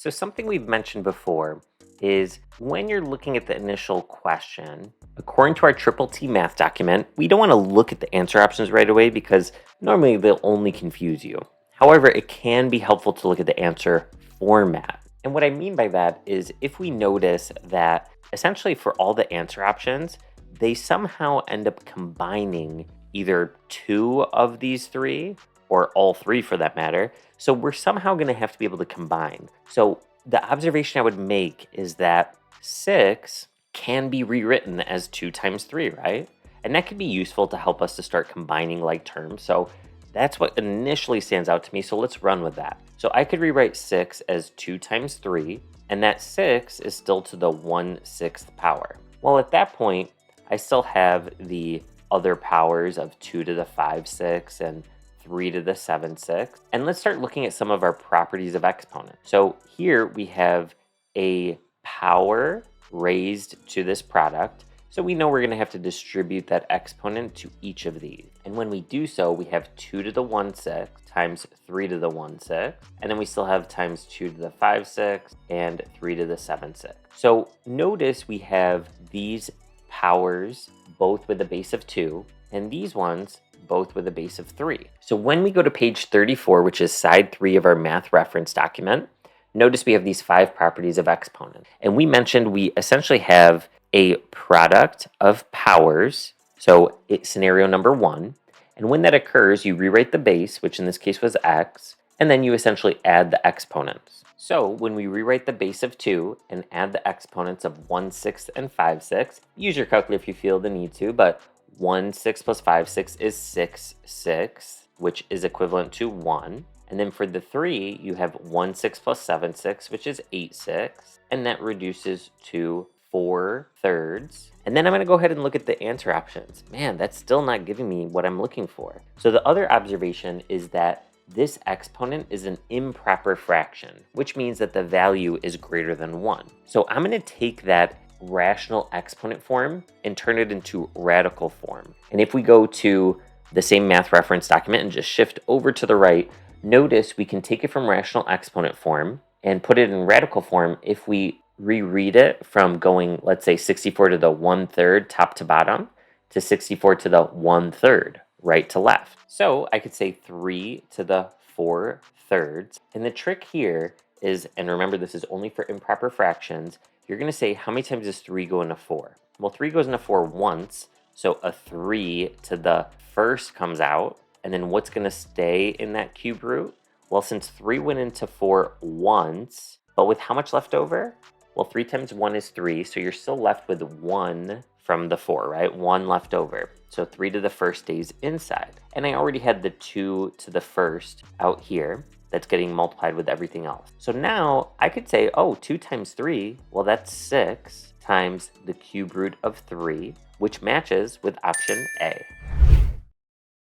So something we've mentioned before is when you're looking at the initial question, according to our Triple T math document, we don't want to look at the answer options right away because normally they'll only confuse you. However, it can be helpful to look at the answer format. And what I mean by that is if we notice that essentially for all the answer options, they somehow end up combining either two of these three or all three for that matter. So we're somehow going to have to be able to combine. So the observation I would make is that 6 can be rewritten as 2 times 3, right? And that can be useful to help us to start combining like terms. So that's what initially stands out to me. So let's run with that. So I could rewrite 6 as 2 times 3, and that 6 is still to the 1/6 power. Well, at that point, I still have the other powers of 2 to the 5/6 and 3 to the 7/6. And let's start looking at some of our properties of exponent. So here we have a power raised to this product. So we know we're going to have to distribute that exponent to each of these. And when we do so, we have 2 to the 1/6 times 3 to the 1/6. And then we still have times 2 to the 5/6 and 3 to the 7/6. So notice we have these powers both with a base of 2 and these ones both with a base of 3. So when we go to page 34, which is side 3 of our math reference document, notice we have these 5 properties of exponent. And we mentioned we essentially have a product of powers. So it's scenario number 1. And when that occurs, you rewrite the base, which in this case was x, and then you essentially add the exponents. So when we rewrite the base of 2 and add the exponents of 1/6 and 5/6, use your calculator if you feel the need to, but 1/6 plus 5/6 is 6/6, which is equivalent to 1. And then for the 3, you have 1/6 plus 7/6, which is 8/6, and that reduces to 4/3. And then I'm going to go ahead and look at the answer options. Man, that's still not giving me what I'm looking for. So the other observation is that this exponent is an improper fraction, which means that the value is greater than 1. So I'm going to take that rational exponent form and turn it into radical form. And if we go to the same math reference document and just shift over to the right, notice we can take it from rational exponent form and put it in radical form if we reread it from going, let's say 64 to the 1/3 top to bottom to 64 to the 1/3 right to left. So I could say 3 to the 4/3. And the trick here is, and remember this is only for improper fractions, you're going to say how many times does 3 go into 4? Well, 3 goes into 4 once, so a 3 to the first comes out. And then what's going to stay in that cube root? Well, since 3 went into 4 once, but with how much left over? Well, 3 times 1 is 3, so you're still left with 1 from the 4, right? 1 left over. So 3 to the first stays inside. And I already had the 2 to the first out here. That's getting multiplied with everything else. So now I could say, oh, 2 times 3, well, that's 6 times the cube root of 3, which matches with option A.